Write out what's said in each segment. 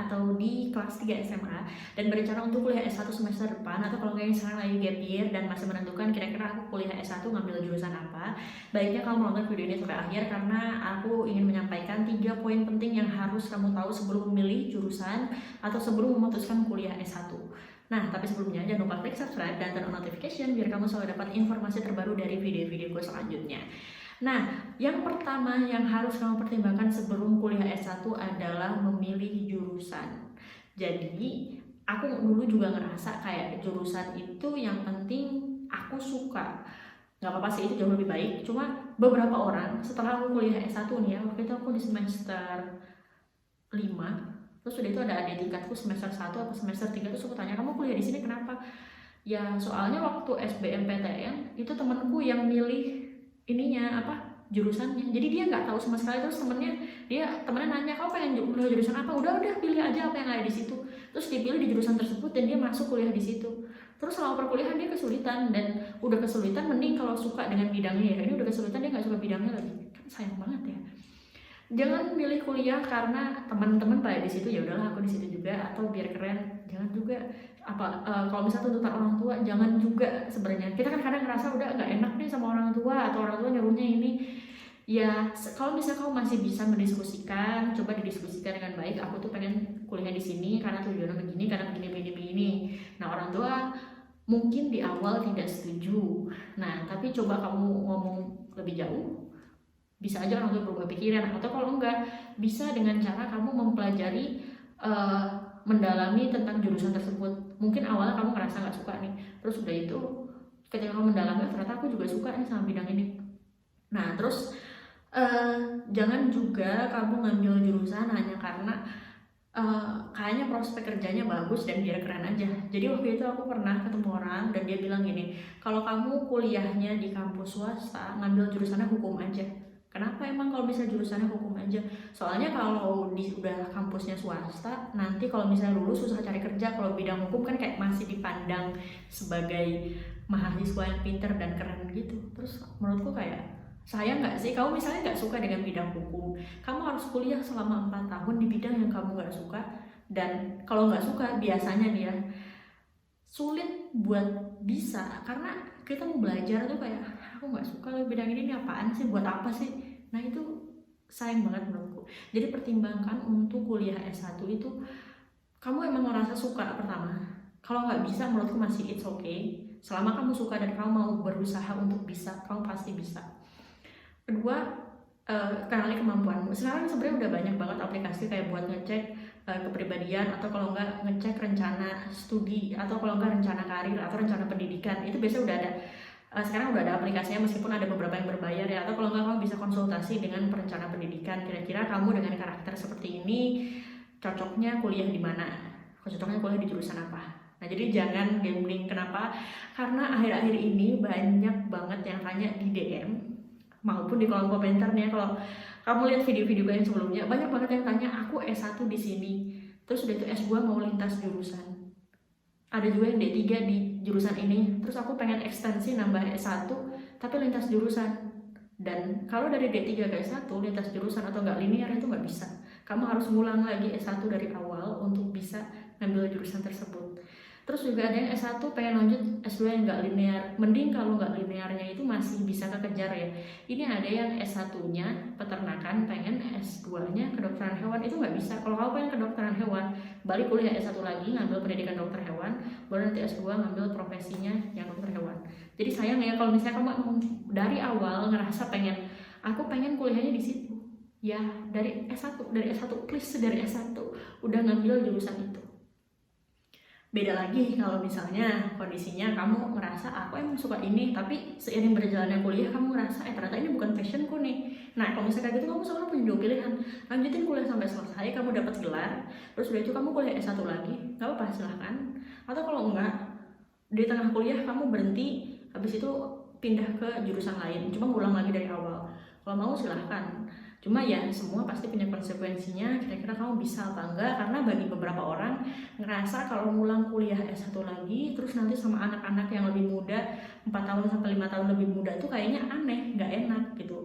atau di kelas 3 SMA dan berencana untuk kuliah S1 semester depan, atau kalau nggak sekarang lagi gap year dan masih menentukan kira-kira aku kuliah S1 ngambil jurusan apa, baiknya kamu nonton video ini sampai akhir karena aku ingin menyampaikan 3 poin penting yang harus kamu tahu sebelum memilih jurusan atau sebelum memutuskan kuliah S1. Nah, tapi sebelumnya jangan lupa klik subscribe dan turn on notification biar kamu selalu dapat informasi terbaru dari video-videoku selanjutnya. Nah, yang pertama yang harus kamu pertimbangkan sebelum kuliah S1 adalah memilih jurusan. Jadi, aku dulu juga ngerasa kayak jurusan itu yang penting aku suka. Gak apa-apa sih, itu jauh lebih baik. Cuma beberapa orang setelah aku kuliah S1 nih ya, waktu itu aku di semester 5, terus udah itu ada adik tingkatku semester 1 atau semester 3, terus aku tanya, kamu kuliah di sini kenapa? Ya soalnya waktu SBMPTN itu temenku yang milih ininya jurusannya, jadi dia nggak tahu sama sekali. Terus temennya nanya, kamu pengen kuliah jurusan apa? Udah pilih aja apa yang ada di situ. Terus dipilih di jurusan tersebut dan dia masuk kuliah di situ. Terus selama perkuliahan dia kesulitan, dan udah kesulitan mending kalau suka dengan bidangnya ya. Ini udah kesulitan dia nggak suka bidangnya lagi, kan sayang banget ya. Jangan milih kuliah karena teman-teman pada di situ, ya udahlah aku di situ juga, atau biar keren. Jangan juga kalau misalnya tuntutan orang tua, jangan juga. Sebenarnya kita kan kadang ngerasa udah nggak enak nih sama orang tua, atau orang tua nyuruhnya ini. Ya kalau misalnya kamu masih bisa mendiskusikan, coba didiskusikan dengan baik. Aku tuh pengen kuliah di sini karena tujuannya begini, karena begini. Nah, orang tua mungkin di awal tidak setuju. Nah, tapi coba kamu ngomong lebih jauh, bisa aja orang tua berubah pikiran. Atau kalau enggak, bisa dengan cara kamu mempelajari, mendalami tentang jurusan tersebut. Mungkin awalnya kamu ngerasa nggak suka nih, terus udah itu ketika kamu mendalami ternyata aku juga suka nih sama bidang ini. Nah, terus jangan juga kamu ngambil jurusan hanya karena kayaknya prospek kerjanya bagus dan biar keren aja. Jadi waktu itu aku pernah ketemu orang dan dia bilang gini, kalau kamu kuliahnya di kampus swasta, ngambil jurusannya hukum aja. Kenapa emang kalau misalnya jurusannya hukum aja? Soalnya kalau udah kampusnya swasta, nanti kalau misalnya lulus susah cari kerja. Kalau bidang hukum kan kayak masih dipandang sebagai mahasiswa yang pinter dan keren gitu. Terus menurutku kayak, sayang nggak sih kamu misalnya nggak suka dengan bidang hukum, kamu harus kuliah selama 4 tahun di bidang yang kamu nggak suka. Dan kalau nggak suka biasanya nih ya, sulit buat bisa, karena kita mau belajar tuh kayak, aku nggak suka loh bidang ini apaan sih, buat apa sih. Nah itu sayang banget menurutku. Jadi pertimbangkan untuk kuliah S1 itu, kamu emang merasa suka pertama. Kalau nggak bisa, menurutku masih it's okay. Selama kamu suka dan kamu mau berusaha untuk bisa, kamu pasti bisa. Kedua, kenali kemampuanmu. Sekarang sebenarnya udah banyak banget aplikasi kayak buat ngecek kepribadian, atau kalau nggak ngecek rencana studi, atau kalau nggak rencana karir atau rencana pendidikan. Itu biasanya udah ada. Sekarang udah ada aplikasinya, meskipun ada beberapa yang berbayar ya. Atau kalau nggak, kamu bisa konsultasi dengan perencana pendidikan. Kira-kira kamu dengan karakter seperti ini cocoknya kuliah di mana? Cocoknya kuliah di jurusan apa? Nah, jadi jangan gambling. Kenapa? Karena akhir-akhir ini banyak banget yang tanya di DM maupun di kolom komentar nih ya. Kalau kamu lihat video-video yang sebelumnya, banyak banget yang tanya, aku S1 di sini, terus udah itu S2 mau lintas jurusan. Ada juga yang D3 di jurusan ini, terus aku pengen ekstensi nambah S1 tapi lintas jurusan. Dan kalau dari D3 ke S1 lintas jurusan atau nggak linear itu nggak bisa. Kamu harus ngulang lagi S1 dari awal untuk bisa ngambil jurusan tersebut. Terus juga ada yang S1 pengen lanjut S2 yang nggak linear. Mending kalau nggak linearnya itu masih bisa kekejar ya. Ini ada yang S1-nya peternakan, pengen S2-nya kedokteran hewan, itu nggak bisa. Kalau kamu pengen kedokteran hewan, balik kuliah S1 lagi, ngambil pendidikan dokter hewan, baru nanti S2 ngambil profesinya yang dokter hewan. Jadi sayang ya kalau misalnya kamu dari awal ngerasa aku pengen kuliahnya di situ. Ya dari S1 please, dari S1 udah ngambil jurusan itu. Beda lagi kalau misalnya kondisinya kamu ngerasa aku emang suka ini, tapi seiring berjalannya kuliah kamu ngerasa ternyata ini bukan passionku nih. Nah kalau misalnya kayak gitu, kamu sekarang punya dua pilihan. Lanjutin kuliah sampai selesai, kamu dapat gelar, terus udah itu kamu kuliah S1 lagi, gak apa-apa, silahkan. Atau kalau enggak, di tengah kuliah kamu berhenti, habis itu pindah ke jurusan lain, cuma ngulang lagi dari awal. Kalau mau silahkan. Cuma ya semua pasti punya konsekuensinya, kira-kira kamu bisa apa enggak. Karena bagi beberapa orang ngerasa kalau ngulang kuliah S1 lagi terus nanti sama anak-anak yang lebih muda, 4 tahun sampai 5 tahun lebih muda, itu kayaknya aneh, nggak enak gitu.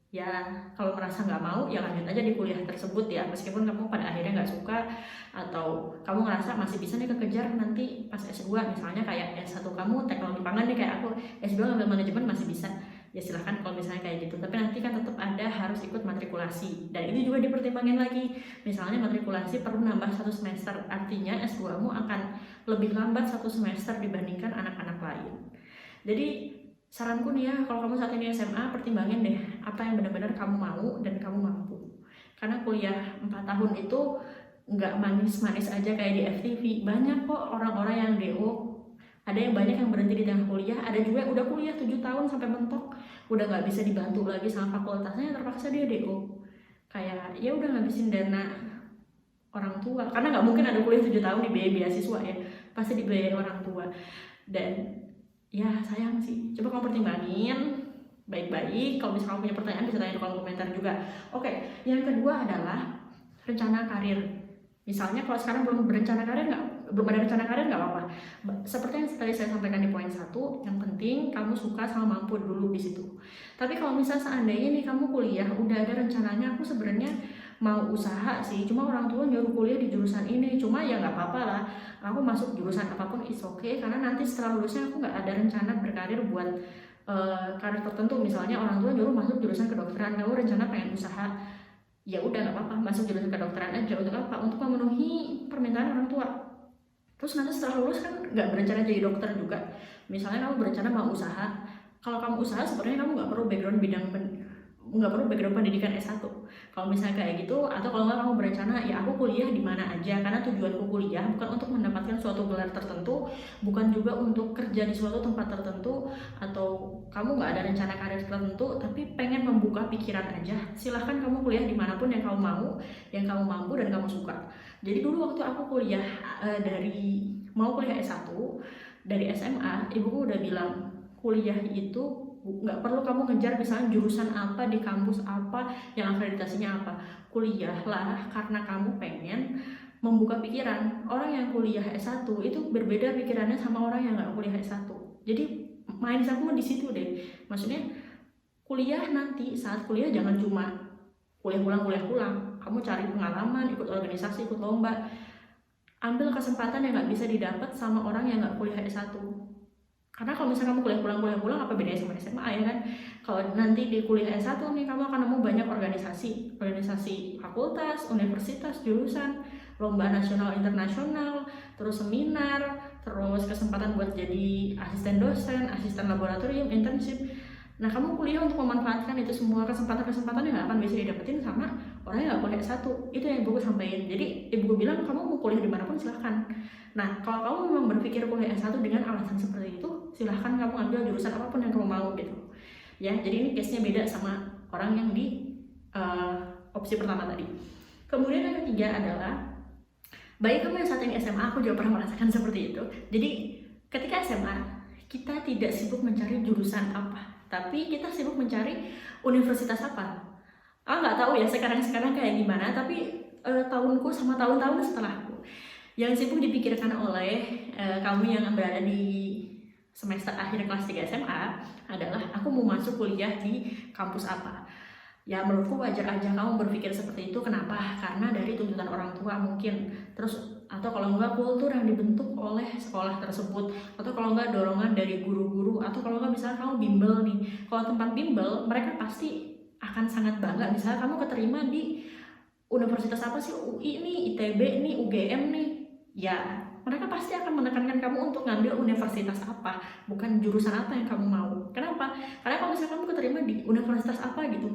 ya kalau merasa nggak mau ya lanjut aja di kuliah tersebut ya, meskipun kamu pada akhirnya nggak suka atau kamu ngerasa masih bisa nih kekejar nanti pas S2, misalnya kayak S1 kamu teknologi pangan nih kayak aku, S2 ngambil manajemen masih bisa, ya silahkan kalau misalnya kayak gitu. Tapi nanti kan tetap ada harus ikut matrikulasi, dan ini juga dipertimbangin lagi. Misalnya matrikulasi perlu nambah 1 semester, artinya S2 mu akan lebih lambat 1 semester dibandingkan anak-anak lain. Jadi saranku nih ya, kalau kamu saat ini SMA, pertimbangin deh apa yang benar-benar kamu mau dan kamu mampu. Karena kuliah 4 tahun itu nggak manis-manis aja kayak di FTV. Banyak kok orang-orang yang DO. Ada yang banyak yang berhenti di tengah kuliah, ada juga yang udah kuliah 7 tahun sampai mentok, udah nggak bisa dibantu lagi sama fakultasnya, terpaksa dia DO. Kayak ya udah ngabisin dana orang tua, karena nggak mungkin ada kuliah 7 tahun dibiayai beasiswa ya, pasti dibiayai orang tua. Dan ya sayang sih, coba kamu pertimbangin baik-baik. Kalau misalnya kamu punya pertanyaan bisa tanya di kolom komentar juga. Oke, yang kedua adalah rencana karir. Misalnya kalau sekarang belum ada rencana karir nggak apa-apa. Seperti yang tadi saya sampaikan di poin 1, yang penting kamu suka sama mampu dulu di situ. Tapi kalau misalnya seandainya nih kamu kuliah udah ada rencananya, aku sebenarnya mau usaha sih, cuma orang tua nyuruh kuliah di jurusan ini, cuma ya nggak apa-apa lah, aku masuk jurusan apapun is okay, karena nanti setelah lulusnya aku nggak ada rencana berkarir buat karir tertentu. Misalnya orang tua nyuruh masuk jurusan kedokteran, kamu rencana pengen usaha, ya udah nggak apa-apa, masuk jurusan kedokteran aja. Untuk apa? Untuk memenuhi permintaan orang tua. Terus nanti setelah lulus kan nggak berencana jadi dokter juga. Misalnya kamu berencana mau usaha, kalau kamu usaha sebenarnya kamu nggak perlu background pendidikan S1 kalau misalnya kayak gitu. Atau kalau nggak kamu berencana ya aku kuliah di mana aja, karena tujuanku kuliah bukan untuk mendapatkan suatu gelar tertentu, bukan juga untuk kerja di suatu tempat tertentu, atau kamu nggak ada rencana karir tertentu tapi pengen membuka pikiran aja, silahkan kamu kuliah dimanapun yang kamu mau, yang kamu mampu dan kamu suka. Jadi dulu waktu aku kuliah mau kuliah S1 dari SMA, ibuku udah bilang kuliah itu nggak perlu kamu ngejar misalnya jurusan apa di kampus apa yang akreditasinya apa. Kuliahlah karena kamu pengen membuka pikiran. Orang yang kuliah S1 itu berbeda pikirannya sama orang yang nggak kuliah S1. Jadi mindsetmu di situ deh. Maksudnya kuliah nanti, saat kuliah jangan cuma kuliah pulang. Kamu cari pengalaman, ikut organisasi, ikut lomba. Ambil kesempatan yang nggak bisa didapat sama orang yang nggak kuliah S1. Karena kalau misalnya kamu kuliah pulang, apa bedanya sama SMA ya kan? Kalau nanti di kuliah S1 nih, kamu akan nemu banyak organisasi fakultas, universitas, jurusan, lomba nasional internasional, terus seminar, terus kesempatan buat jadi asisten dosen, asisten laboratorium, internship. Nah, kamu kuliah untuk memanfaatkan itu semua kesempatan-kesempatan yang gak akan bisa didapetin sama orang yang gak kuliah S1. Itu yang ibuku sampaikan. Jadi ibuku bilang kamu mau kuliah dimanapun silahkan. Nah, kalau kamu memang berpikir kuliah S1 dengan alasan seperti itu, silahkan kamu ambil jurusan apapun yang kamu mau gitu. Ya, jadi ini case-nya beda sama orang yang di opsi pertama tadi. Kemudian yang ketiga adalah, bagi kamu yang saat ini SMA, aku juga pernah merasakan seperti itu. Jadi ketika SMA, kita tidak sibuk mencari jurusan apa, tapi kita sibuk mencari universitas apa. Nggak tahu ya sekarang kayak gimana, tapi tahunku sama tahun-tahun setelahku, yang sibuk dipikirkan oleh kamu yang berada di semester akhir kelas 3 SMA adalah aku mau masuk kuliah di kampus apa. Ya menurutku wajar aja kamu berpikir seperti itu. Kenapa? Karena dari tuntutan orang tua mungkin, terus atau kalau enggak kultur yang dibentuk oleh sekolah tersebut, atau kalau enggak dorongan dari guru-guru, atau kalau enggak misalnya kamu bimbel nih. Kalau tempat bimbel, mereka pasti akan sangat bangga misalnya kamu keterima di universitas apa sih, UI nih, ITB nih, UGM nih. Ya, mereka pasti akan menekankan kamu untuk ngambil universitas apa, bukan jurusan apa yang kamu mau. Kenapa? Karena kalau misalnya kamu keterima di universitas apa gitu,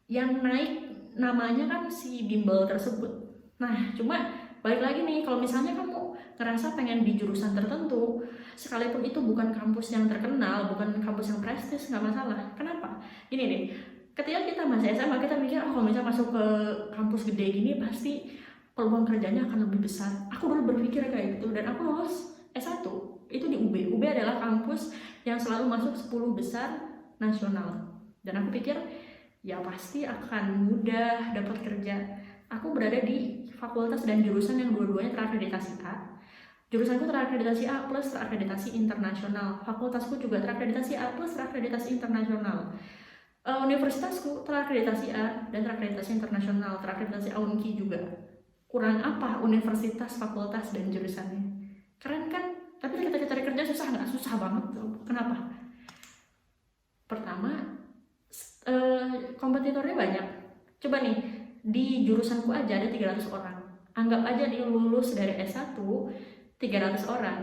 yang naik namanya kan si bimbel tersebut. Nah, cuma balik lagi nih, kalau misalnya kamu ngerasa pengen di jurusan tertentu, sekalipun itu bukan kampus yang terkenal, bukan kampus yang prestis, nggak masalah. Kenapa? Gini deh, ketika kita masih SMA, kita mikir, kalau misalnya masuk ke kampus gede gini, pasti peluang kerjanya akan lebih besar. Aku dulu berpikir kayak gitu, dan aku lulus S1, itu di UB. UB adalah kampus yang selalu masuk 10 besar nasional. Dan aku pikir, ya pasti akan mudah dapat kerja. Aku berada di fakultas dan jurusan yang dua-duanya terakreditasi A. Jurusanku terakreditasi A+, terakreditasi internasional. Fakultasku juga terakreditasi A+, terakreditasi internasional. Universitasku terakreditasi A dan terakreditasi internasional, terakreditasi AUNKI juga. Kurang apa universitas, fakultas, dan jurusannya? Keren kan? Tapi ketika cari kerja susah nggak? Susah banget. Kenapa? Pertama, kompetitornya banyak. Coba nih, di jurusanku aja ada 300 orang. Anggap aja nih lulus dari S1 300 orang,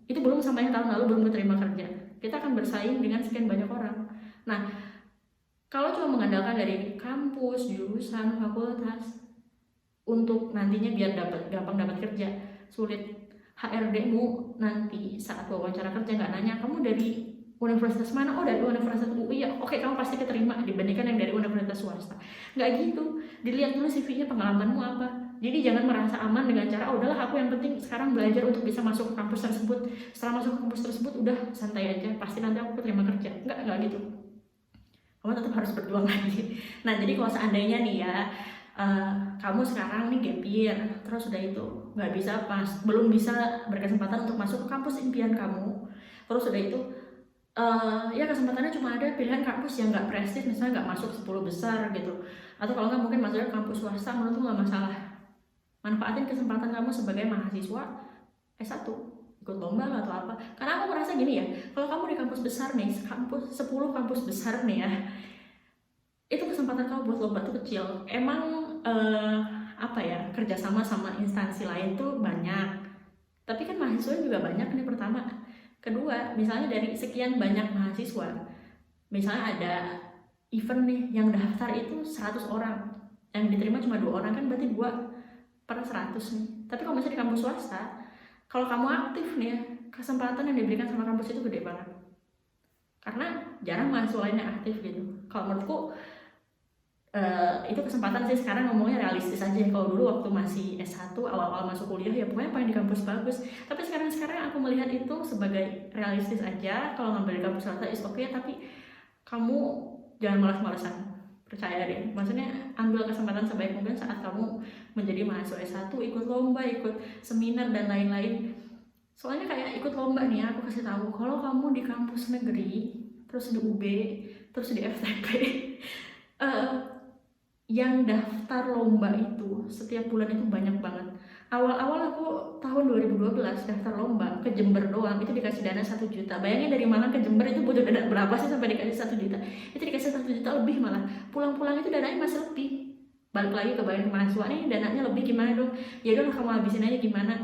itu belum sama yang tahun lalu belum diterima kerja. Kita akan bersaing dengan sekian banyak orang. Nah, kalau cuma mengandalkan dari kampus, jurusan, fakultas untuk nantinya biar gampang dapat kerja, sulit. HRD-mu nanti saat wawancara kerja nggak nanya kamu dari universitas mana, oh dari Universitas UI ya, oke kamu pasti keterima, dibandingkan yang dari universitas swasta. Nggak gitu, dilihat dulu CV-nya, pengalamanmu apa. Jadi jangan merasa aman dengan cara udahlah aku yang penting sekarang belajar untuk bisa masuk ke kampus tersebut, setelah masuk ke kampus tersebut udah santai aja, pasti nanti aku keterima kerja. Nggak gitu, kamu tetap harus berjuang lagi. Nah jadi kalau seandainya nih ya, kamu sekarang nih gap year, terus udah itu nggak bisa belum bisa berkesempatan untuk masuk ke kampus impian kamu, terus udah itu ya kesempatannya cuma ada pilihan kampus yang nggak prestis, misalnya nggak masuk 10 besar gitu, atau kalau nggak mungkin masuknya kampus swasta, menurutku nggak masalah. Manfaatin kesempatan kamu sebagai mahasiswa S1, ikut lomba atau apa. Karena aku merasa gini ya, kalau kamu di kampus besar nih, 10 kampus besar nih ya, itu kesempatan kamu buat lomba tuh kecil. Emang apa ya, kerjasama sama instansi lain tuh banyak, tapi kan mahasiswa juga banyak nih pertama. Kedua, misalnya dari sekian banyak mahasiswa, misalnya ada event nih yang daftar itu 100 orang, yang diterima cuma 2 orang, kan berarti 2/100 nih. Tapi kalau misalnya di kampus swasta, kalau kamu aktif nih ya, kesempatan yang diberikan sama kampus itu gede banget, karena jarang mahasiswa lainnya aktif gitu. Kalau menurutku itu kesempatan sih. Sekarang ngomongnya realistis aja. Kalau dulu waktu masih S1 awal-awal masuk kuliah ya pokoknya pengen di kampus bagus, tapi sekarang aku melihat itu sebagai realistis aja. Kalau ngambil di kampus swasta is okay, tapi kamu jangan malas-malasan, percaya deh. Maksudnya ambil kesempatan sebaik mungkin saat kamu menjadi mahasiswa S1, ikut lomba, ikut seminar dan lain-lain. Soalnya kayak ikut lomba nih, aku kasih tahu, kalau kamu di kampus negeri, terus di UB, terus di FTP, yang daftar lomba itu setiap bulan itu banyak banget. Awal-awal aku tahun 2012 daftar lomba ke Jember doang, itu dikasih dana 1 juta. Bayangin dari Malang ke Jember itu butuh dana berapa sih sampai dikasih 1 juta. Itu dikasih 1 juta lebih malah. Pulang-pulang itu dananya masih lebih. Balik lagi ke bagian mahasiswa nih, dananya lebih gimana dong? Ya udah kamu habisin aja gimana.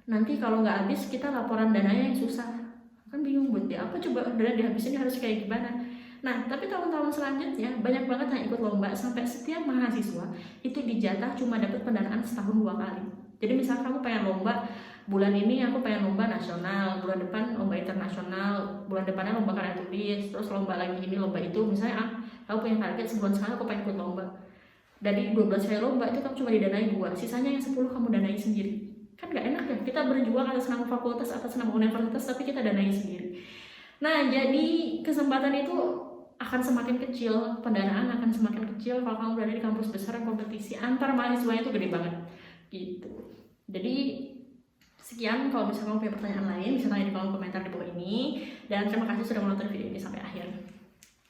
Nanti kalau nggak habis kita laporan dananya yang susah. Kan bingung buat dia apa coba dana dihabisin harus kayak gimana. Nah, tapi tahun-tahun selanjutnya banyak banget yang ikut lomba, sampai setiap mahasiswa itu dijatah cuma dapat pendanaan setahun 2 kali. Jadi misalnya kamu pengen lomba, bulan ini aku pengen lomba nasional, bulan depan lomba internasional, bulan depannya lomba karya tulis, terus lomba lagi ini, lomba itu. Misalnya kamu punya target sebulan sekali aku pengen ikut lomba. Dari 12 kali lomba itu kamu cuma didanai 2, sisanya yang 10 kamu danai sendiri. Kan gak enak ya, kita berjuang atas nama fakultas, atas nama universitas, tapi kita danai sendiri. Nah, jadi kesempatan itu akan semakin kecil, pendanaan akan semakin kecil kalau kamu berada di kampus besar yang kompetisi antar mahasiswanya itu gede banget gitu. Jadi sekian, kalau misalnya kamu punya pertanyaan lain bisa tanya di kolom komentar di bawah ini, dan terima kasih sudah menonton video ini sampai akhir.